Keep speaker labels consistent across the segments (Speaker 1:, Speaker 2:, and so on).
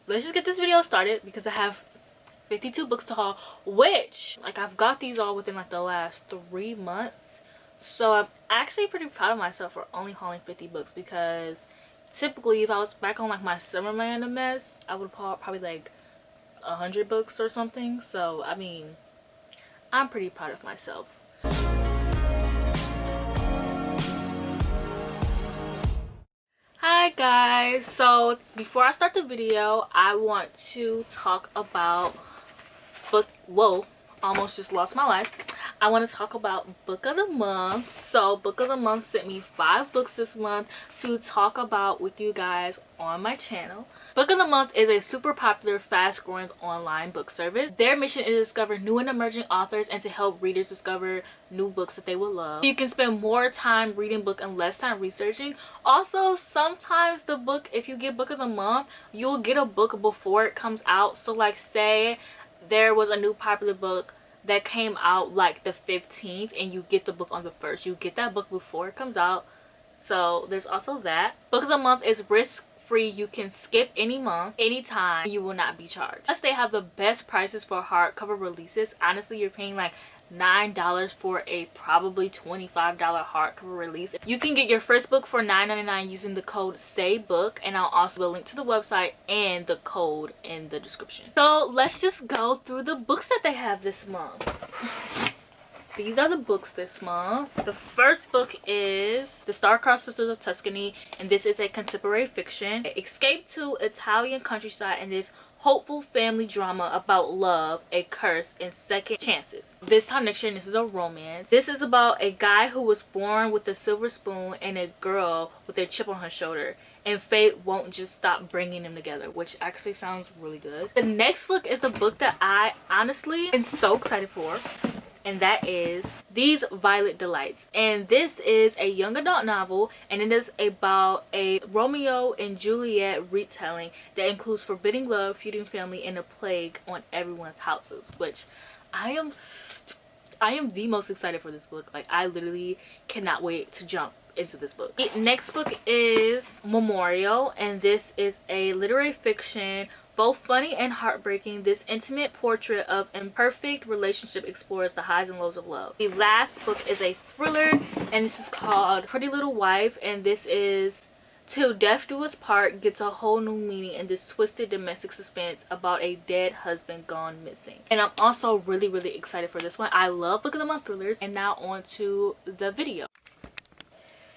Speaker 1: let's just get this video started because I have 52 books to haul, which like I've got these all within like the last 3 months. So I'm actually pretty proud of myself for only hauling 50 books, because typically if I was back on like my summer random mess, I would have hauled probably like 100 books or something. So I mean, I'm pretty proud of myself. Hi guys, so before I start the video, I want to talk about almost just lost my life. I want to talk about book of the month. So book of the month sent me 5 books this month to talk about with you guys on my channel. Book of the Month is a super popular, fast-growing online book service. Their mission is to discover new and emerging authors and to help readers discover new books that they will love. You can spend more time reading book and less time researching. Also, sometimes the book, if you get Book of the Month, you'll get a book before it comes out. So like say there was a new popular book that came out like the 15th and you get the book on the 1st. You get that book before it comes out. So there's also that. Book of the Month is risk-free. You can skip any month, anytime. You will not be charged. Plus they have the best prices for hardcover releases. Honestly, you're paying like $9 for a probably $25 hardcover release. You can get your first book for $9.99 using the code SAYBOOK, and I'll also link to the website and the code in the description. So let's just go through the books that they have this month. These are the books this month. The first book is The Star-Crossed Sisters of Tuscany, and this is a contemporary fiction. Escape to Italian countryside in this hopeful family drama about love, a curse, and second chances. This time next year, and this is a romance. This is about a guy who was born with a silver spoon and a girl with a chip on her shoulder, and fate won't just stop bringing them together, which actually sounds really good. The next book is the book that I honestly am so excited for, and that is These Violet Delights. And this is a young adult novel, and it is about a Romeo and Juliet retelling that includes forbidden love, feuding family, and a plague on everyone's houses, which I am the most excited for this book. Like, I literally cannot wait to jump into this book. The next book is Memorial, and this is a literary fiction, both funny and heartbreaking. This intimate portrait of imperfect relationship explores the highs and lows of love. The last book is a thriller, and this is called Pretty Little Wife, and this is Till Death Do Us Part gets a whole new meaning in this twisted domestic suspense about a dead husband gone missing. And I'm also really excited for this one. I love Book of the Month thrillers. And now on to the video.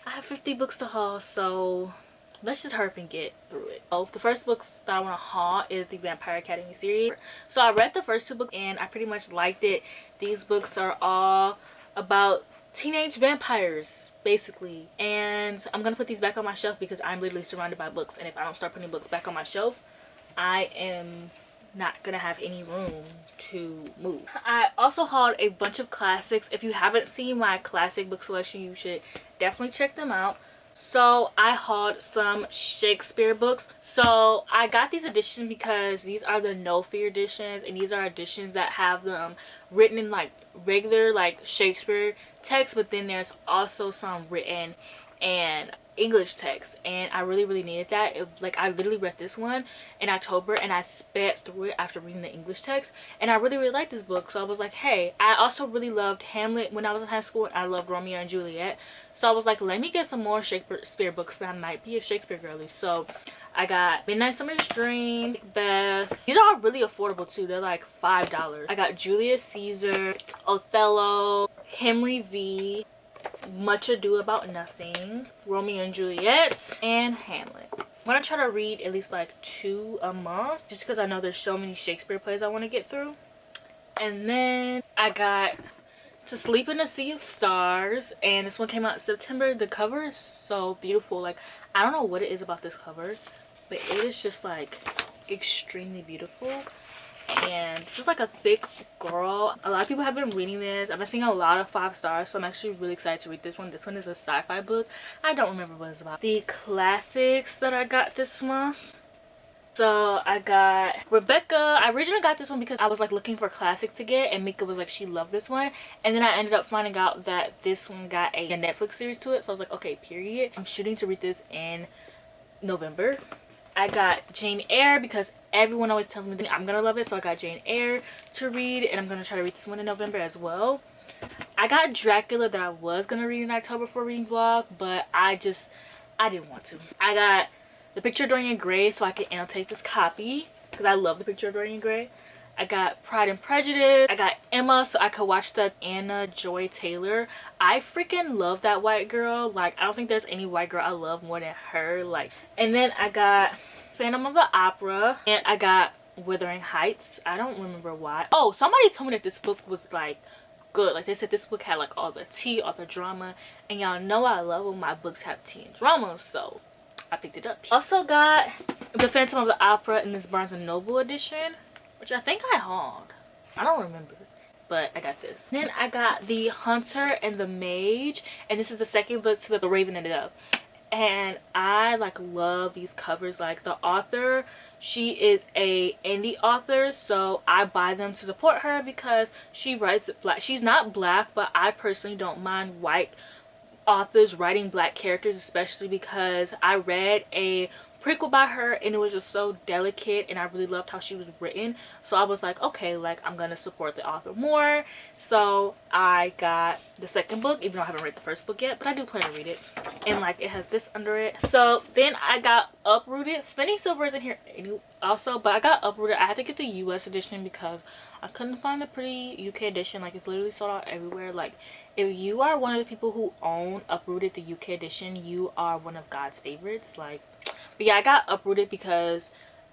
Speaker 1: I have 50 books to haul, so let's just hurry up and get through it. So the first book that I want to haul is the Vampire Academy series. So I read the first 2 books and I pretty much liked it. These books are all about teenage vampires basically, and I'm gonna put these back on my shelf because I'm literally surrounded by books, and if I don't start putting books back on my shelf, I am not gonna have any room to move. I also hauled a bunch of classics. If you haven't seen my classic book selection, you should definitely check them out. So I hauled some Shakespeare books. So I got these editions because these are the no fear editions, and these are editions that have them written in like regular like Shakespeare text, but then there's also some written and English text, and I really needed that. Like I literally read this one in October and I sped through it after reading the English text, and I really liked this book. So I was like, hey, I also really loved Hamlet when I was in high school, and I loved Romeo and Juliet, so I was like, let me get some more Shakespeare books that I might be a Shakespeare girly. So I got Midnight Summer's Dream, Macbeth. These are all really affordable too. They're like $5. I got Julius Caesar, Othello, Henry V, Much Ado About Nothing, Romeo and Juliet, and Hamlet. I'm gonna try to read at least like 2 a month, just because I know there's so many Shakespeare plays I want to get through. And then I got To Sleep in a Sea of Stars, and this one came out in September. The cover is so beautiful. Like, I don't know what it is about this cover, but it is just like extremely beautiful, and it's just like a thick girl. A lot of people have been reading this. I've been seeing a lot of 5 stars, so I'm actually really excited to read this one. This one is a sci-fi book. I don't remember what it's about. The classics that I got this month. So I got Rebecca. I originally got this one because I was like looking for classics to get, and Mika was like she loved this one, and then I ended up finding out that this one got a Netflix series to it, so I was like, okay, period. I'm shooting to read this in November, I got Jane Eyre because everyone always tells me that I'm gonna love it, so I got Jane Eyre to read, and I'm gonna try to read this one in November as well. I got Dracula that I was gonna read in October for a reading vlog, but I didn't want to. I got The Picture of Dorian Gray so I can annotate this copy because I love The Picture of Dorian Gray. I got Pride and Prejudice. I got Emma so I could watch the Anna Joy Taylor. I freaking love that white girl. Like, I don't think there's any white girl I love more than her. Like, and then I got Phantom of the Opera, and I got Wuthering Heights. I don't remember why. Oh, somebody told me that this book was like good. Like, they said this book had like all the tea, all the drama, and y'all know I love when my books have tea and drama, so I picked it up. Also got The Phantom of the Opera in this Barnes & Noble edition, which I think I hauled. I don't remember, but I got this. Then I got The Hunter and the Mage, and this is the second book to The Raven and the Dove. And I like love these covers. Like, the author, she is a indie author, so I buy them to support her because she writes black. She's not black, but I personally don't mind white authors writing black characters, especially because I read a prequel by her and it was just so delicate and I really loved how she was written, so I was like, okay, like, I'm gonna support the author more. So I got the second book, even though I haven't read the first book yet, but I do plan to read it, and like, it has this under it. So then I got Uprooted. Spinning Silver is in here also, but I got Uprooted. I had to get the US edition because I couldn't find the pretty UK edition. Like, it's literally sold out everywhere. Like, if you are one of the people who own Uprooted, the UK edition, you are one of God's favorites. Like, but yeah, I got Uprooted because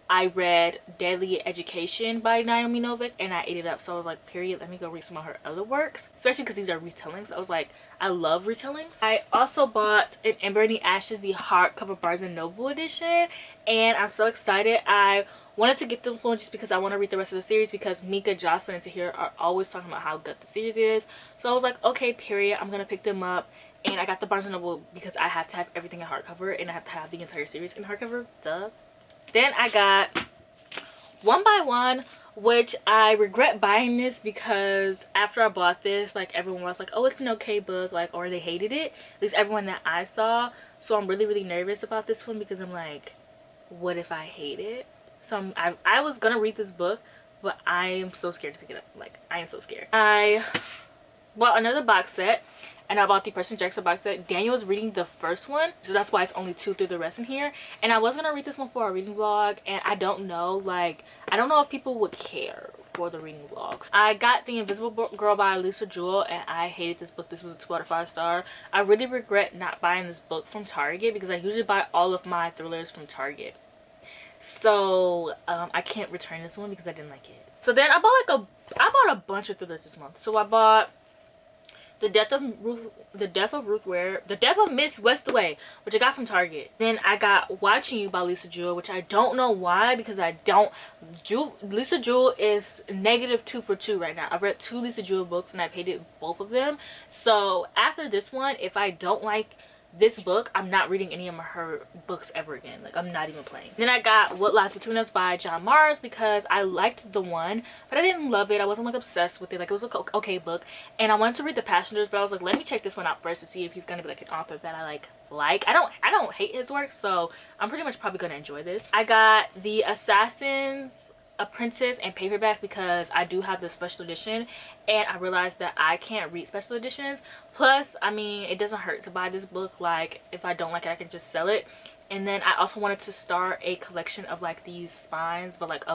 Speaker 1: I read Deadly Education by Naomi Novik and I ate it up. So I was like, period, let me go read some of her other works, especially because these are retellings. I was like, I love retellings. I also bought an Ember in the Ashes, the hardcover Barnes & Noble edition, and I'm so excited. I wanted to get this one just because I want to read the rest of the series, because Mika, Jocelyn, and Tahir are always talking about how good the series is. So I was like, okay, period, I'm gonna pick them up. And I got the Barnes & Noble because I have to have everything in hardcover, and I have to have the entire series in hardcover, duh. Then I got One by One, which I regret buying this because after I bought this, like, everyone was like, oh, it's an okay book, like, or they hated it, at least everyone that I saw. So I'm really nervous about this one because I'm like, what if I hate it? So I was gonna read this book, but I am so scared to pick it up. Like, I am so scared. I bought another box set, and I bought the Percy Jackson box set. Daniel was reading the first one, so that's why it's only 2 through the rest in here. And I was gonna read this one for a reading vlog, and I don't know, like, I don't know if people would care for the reading vlogs. I got The Invisible Girl by Alicia Jewell, and I hated this book. This was a 2 out of 5 star. I really regret not buying this book from Target because I usually buy all of my thrillers from Target. So I can't return this one because I didn't like it. So then I bought a bunch of thrillers this month. So I bought The Death of Miss Westaway, which I got from Target. Then I got Watching You by Lisa Jewell, which I don't know why, because Lisa Jewell is -2 for 2 right now. I've read 2 Lisa Jewell books and I've hated both of them. So after this one, if I don't like this book, I'm not reading any of her books ever again. Like, I'm not even playing. Then I got What Lies Between Us by John Mars because I liked the one, but I didn't love it. I wasn't like obsessed with it. Like, it was an okay book, and I wanted to read The Passengers, but I was like, let me check this one out first to see if he's gonna be like an author that I like. I don't hate his work, so I'm pretty much probably gonna enjoy this. I got The Assassin's Apprentice and paperback because I do have the special edition, and I realized that I can't read special editions. Plus, I mean, it doesn't hurt to buy this book. Like, if I don't like it, I can just sell it. And then I also wanted to start a collection of like these spines, but like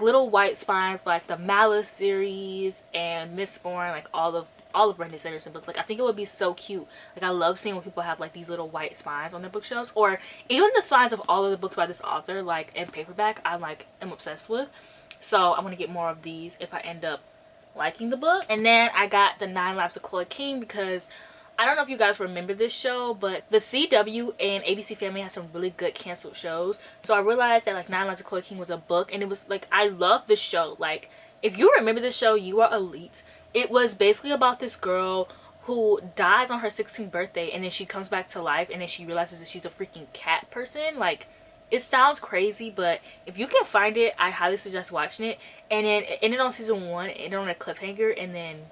Speaker 1: little white spines, like the Malice series and Mistborn, like all of Brandon Sanderson books. Like, I think it would be so cute. Like, I love seeing when people have like these little white spines on their bookshelves, or even the spines of all of the books by this author, like in paperback. I'm obsessed with. So I'm gonna get more of these if I end up liking the book. And then I got The 9 Lives of Chloe King because I don't know if you guys remember this show, but the CW and ABC Family has some really good canceled shows. So I realized that like 9 Lives of Chloe King was a book, and it was like, I love this show. Like, if you remember this show, you are elite. It was basically about this girl who dies on her 16th birthday, and then she comes back to life, and then she realizes that she's a freaking cat person. Like, it sounds crazy, but if you can find it, I highly suggest watching it. And then it ended on season 1, it ended on a cliffhanger, and then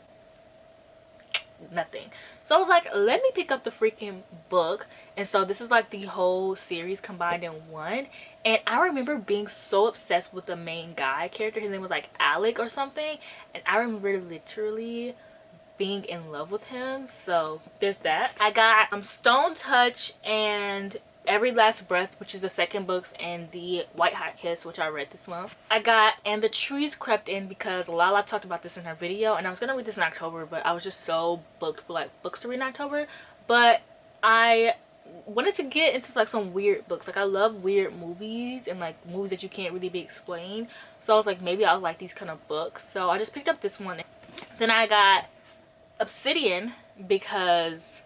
Speaker 1: nothing. So I was like, let me pick up the freaking book. And so this is like the whole series combined in one, And I remember being so obsessed with the main guy character. His name was like Alec or something, and I remember literally being in love with him. So there's that. I got Stone Touch and Every Last Breath, which is the second books, and the White Hot Kiss, which I read this month. I got And the Trees Crept In, because Lala talked about this in her video, and I was gonna read this in October, but I was just so booked for like books to read in October. But I wanted to get into like some weird books. Like I love weird movies and like movies that you can't really be explained. So I was like, maybe I'll like these kind of books. So I just picked up this one. Then I got Obsidian because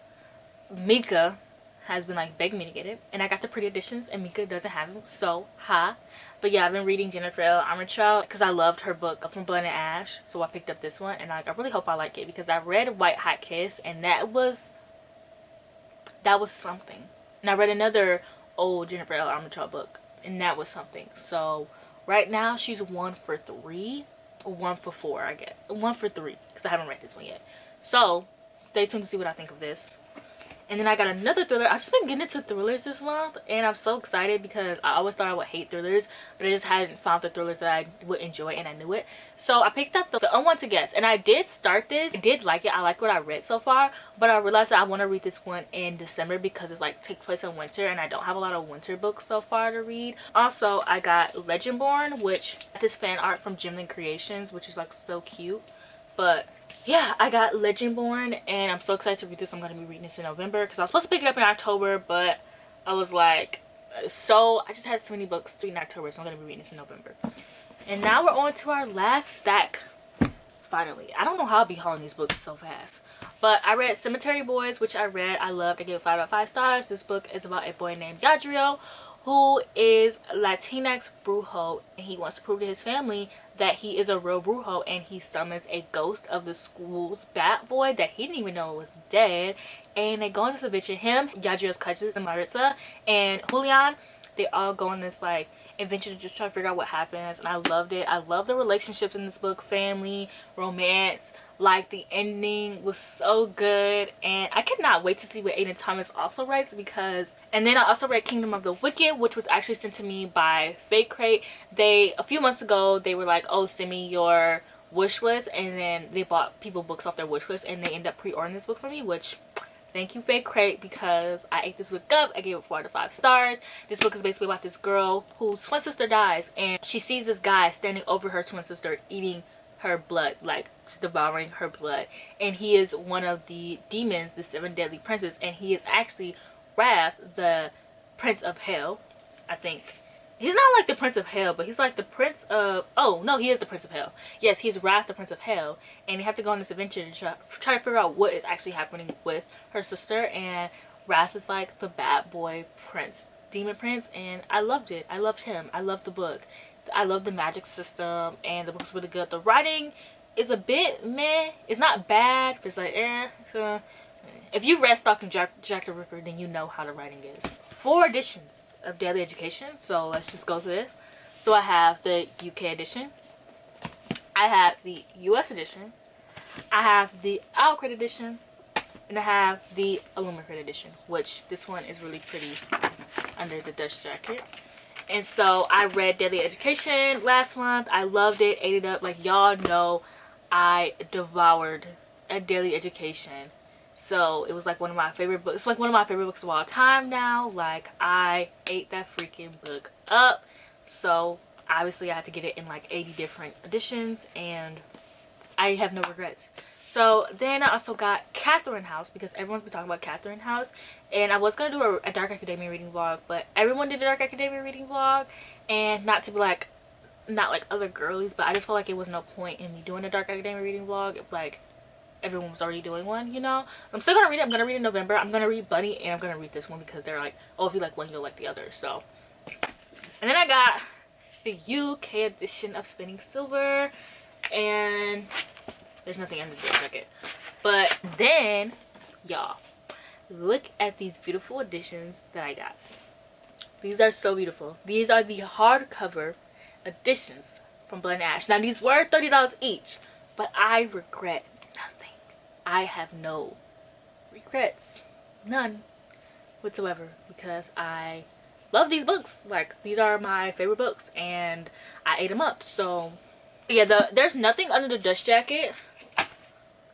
Speaker 1: Mika has been like begging me to get it, and I got the pretty editions and Mika doesn't have them, so ha. But yeah, I've been reading Jennifer L. Armentrout because I loved her book From Blood and Ash, so I picked up this one, and like, I really hope I like it because I read White Hot Kiss and that was something. And I read another old Jennifer L. Armentrout book and that was something. So right now she's 1 for 3 or 1 for 4, I guess 1 for 3 because I haven't read this one yet. So stay tuned to see what I think of this. And then I got another thriller. I've just been getting into thrillers this month, and I'm so excited because I always thought I would hate thrillers, but I just hadn't found the thrillers that I would enjoy, and I knew it. So I picked up the Unwanted Guest, and I did start this. I did like it. I like what I read so far, but I realized that I want to read this one in December because it's like takes place in winter, and I don't have a lot of winter books so far to read. Also, I got Legendborn, which this fan art from Jimlin Creations, which is like so cute. But yeah, I got Legendborn, and I'm so excited to read this. I'm going to be reading this in November because I was supposed to pick it up in October, but I was like, so I just had so many books to read in October, so I'm going to be reading this in November. And now we're on to our last stack, finally. I don't know how I'll be hauling these books so fast, but I read Cemetery Boys, which I read. I loved. I gave it 5 out of 5 stars. This book is about a boy named Yadriel, who is Latinx brujo, and he wants to prove to his family that he is a real brujo, and he summons a ghost of the school's bat boy that he didn't even know was dead. And they go on this adventure. Him, Yadriel's cousins, and Maritza and Julian, they all go on this like adventure to just try to figure out what happens. And I loved it. I love the relationships in this book, family, romance. Like the ending was so good, and I could not wait to see what Aiden Thomas also writes because. And then I also read Kingdom of the Wicked, which was actually sent to me by Fake Crate. They a few months ago they were like, oh, send me your wish list, and then they bought people books off their wish list, and they end up pre-ordering this book for me, which thank you, Fake Crate, because I ate this book up. I gave it 4 out of 5 stars. This book is basically about this girl whose twin sister dies, and she sees this guy standing over her twin sister eating her blood, like just devouring her blood, and he is one of the demons, the 7 deadly princes, and he is actually Wrath, the prince of hell. I think he's not like the prince of hell, but he's like the prince of, oh no, he is the prince of hell. Yes, he's Wrath, the prince of hell, and you have to go on this adventure to try to figure out what is actually happening with her sister. And Wrath is like the bad boy prince, demon prince, and I loved it. I loved him. I loved the book. I love the magic system, and the book's really good. The writing is a bit meh. It's not bad, but it's like if you read Stalking Jack the Ripper, then you know how the writing is. 4 editions of Daily Education, so let's just go through this. So I have the UK edition, I have the US edition, I have the Owlcrate edition, and I have the Illumicrate edition, which this one is really pretty under the Dutch jacket. And so I read Daily Education last month. I loved it, ate it up. Like y'all know, I devoured a Daily Education. So it was like one of my favorite books. It's like one of my favorite books of all time now. Like I ate that freaking book up. So obviously I had to get it in like 80 different editions, and I have no regrets. So then I also got Catherine House because everyone's been talking about Catherine House, and I was going to do a Dark Academia reading vlog, but everyone did a Dark Academia reading vlog, and not to be like, not like other girlies, but I just felt like it was no point in me doing a Dark Academia reading vlog if like everyone was already doing one, you know. I'm still going to read it. I'm going to read it in November. I'm going to read Bunny, and I'm going to read this one because they're like, oh, if you like one, you'll like the other. So, and then I got the UK edition of Spinning Silver, and there's nothing under the jacket. But then, y'all, look at these beautiful editions that I got. These are so beautiful. These are the hardcover editions from Blood and Ash. Now, these were $30 each, but I regret nothing. I have no regrets. None whatsoever, because I love these books. Like, these are my favorite books and I ate them up. So yeah, there's nothing under the dust jacket.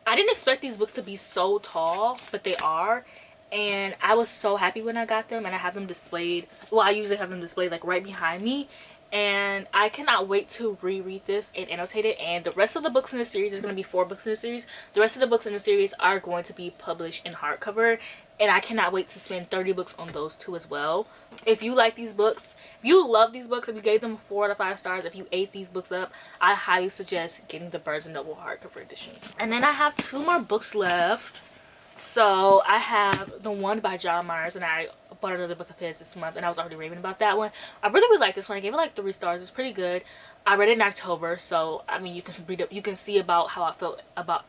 Speaker 1: I didn't expect these books to be so tall, but they are. And I was so happy when I got them, and I have them displayed. Well, I usually have them displayed like right behind me, and I cannot wait to reread this and annotate it. And the rest of the books in the series, there's going to be 4 books in the series. The rest of the books in the series are going to be published in hardcover, and I cannot wait to spend 30 books on those too as well. If you like these books, if you love these books, if you gave them 4 out of 5 stars, if you ate these books up, I highly suggest getting the Barnes & Noble hardcover editions. And then I have 2 more books left. So I have the one by John Myers, and I bought another book of his this month, and I was already raving about that one. I really like this one. I gave it like 3 stars. It was pretty good. I read it in October, so I mean, you can read up, you can see about how I felt about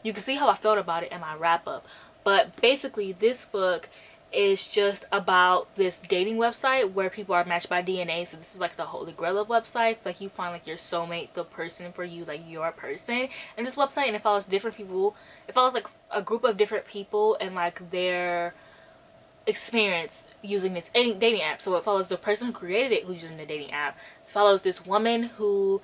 Speaker 1: you can see how I felt about it in my wrap up. But basically, this book is just about this dating website where people are matched by DNA. So this is like the holy grail of websites. Like, you find like your soulmate, the person for you, like your person in this website, and it follows different people. It follows like a group of different people and like their experience using this dating app. So it follows the person who created it, who's using the dating app. It follows this woman who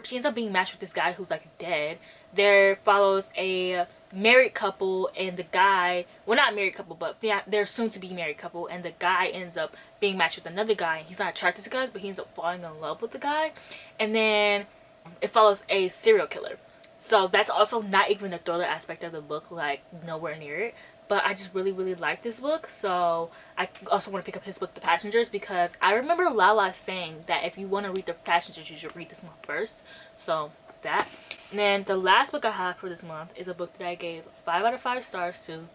Speaker 1: she ends up being matched with this guy who's like dead. There follows a married couple, and the guy, well, not married couple, but they're soon to be married couple, and the guy ends up being matched with another guy, and he's not attracted to guys, but he ends up falling in love with the guy. And then it follows a serial killer. So that's also not even the thriller aspect of the book, like nowhere near it. But I just really like this book. So I also want to pick up his book, The Passengers, because I remember Lala saying that if you want to read The Passengers, you should read this one first. So that. And then the last book I have for this month is a book that I gave 5 out of 5 stars to.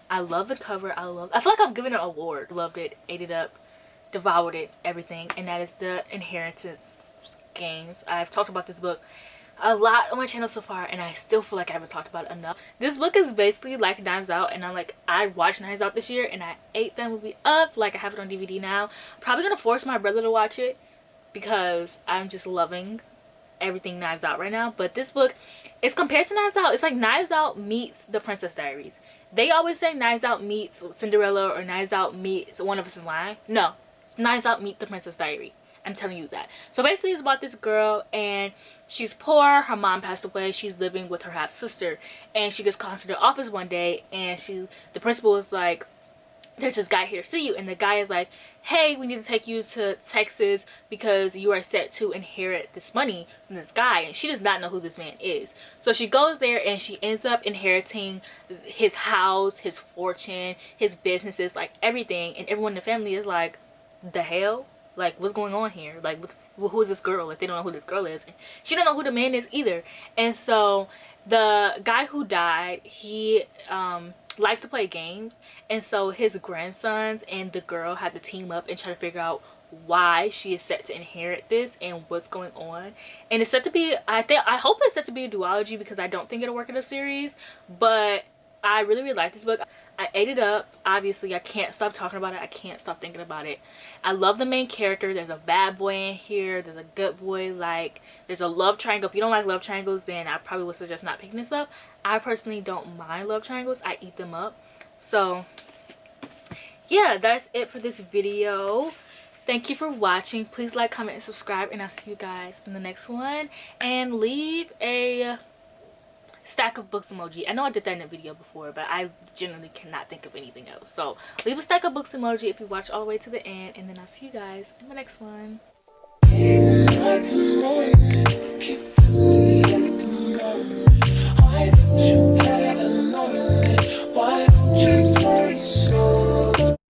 Speaker 1: I love the cover. I feel like I'm giving it an award. Loved it, ate it up, devoured it, everything. And that is The Inheritance Games. I've talked about this book a lot on my channel so far, and I still feel like I haven't talked about it enough. This book is basically like Knives Out, and I watched Knives Out this year, and I ate that movie up. Like, I have it on DVD now. I'm probably gonna force my brother to watch it because I'm just loving everything Knives Out right now. But this book is compared to Knives Out. It's like Knives Out meets The Princess Diaries. They always say Knives Out meets Cinderella or Knives Out meets One of Us is Lying. No, it's Knives Out meets The Princess Diary. I'm telling you that. So basically, it's about this girl, and she's poor. Her mom passed away. She's living with her half sister, and she gets called to the office one day, and the principal is like, there's this guy here to see you. And the guy is like, hey, we need to take you to Texas because you are set to inherit this money from this guy. And she does not know who this man is. So she goes there, and she ends up inheriting his house, his fortune, his businesses, like everything. And everyone in the family is like, the hell? Like, what's going on here? Like, who is this girl? Like, they don't know who this girl is. And she don't know who the man is either. And so the guy who died, he likes to play games, and so his grandsons and the girl had to team up and try to figure out why she is set to inherit this and what's going on. And it's set to be, I hope it's set to be a duology, because I don't think it'll work in a series. But I really like this book. I ate it up. Obviously, I can't stop talking about it. I can't stop thinking about it. I love the main character. There's a bad boy in here. There's a good boy. Like, there's a love triangle. If you don't like love triangles, then I probably would suggest not picking this up. I personally don't mind love triangles. I eat them up. So yeah, that's it for this video. Thank you for watching. Please like, comment, and subscribe, and I'll see you guys in the next one. And leave a stack of books emoji. I know I did that in a video before, but I generally cannot think of anything else. So leave a stack of books emoji if you watch all the way to the end, and then I'll see you guys in the next one.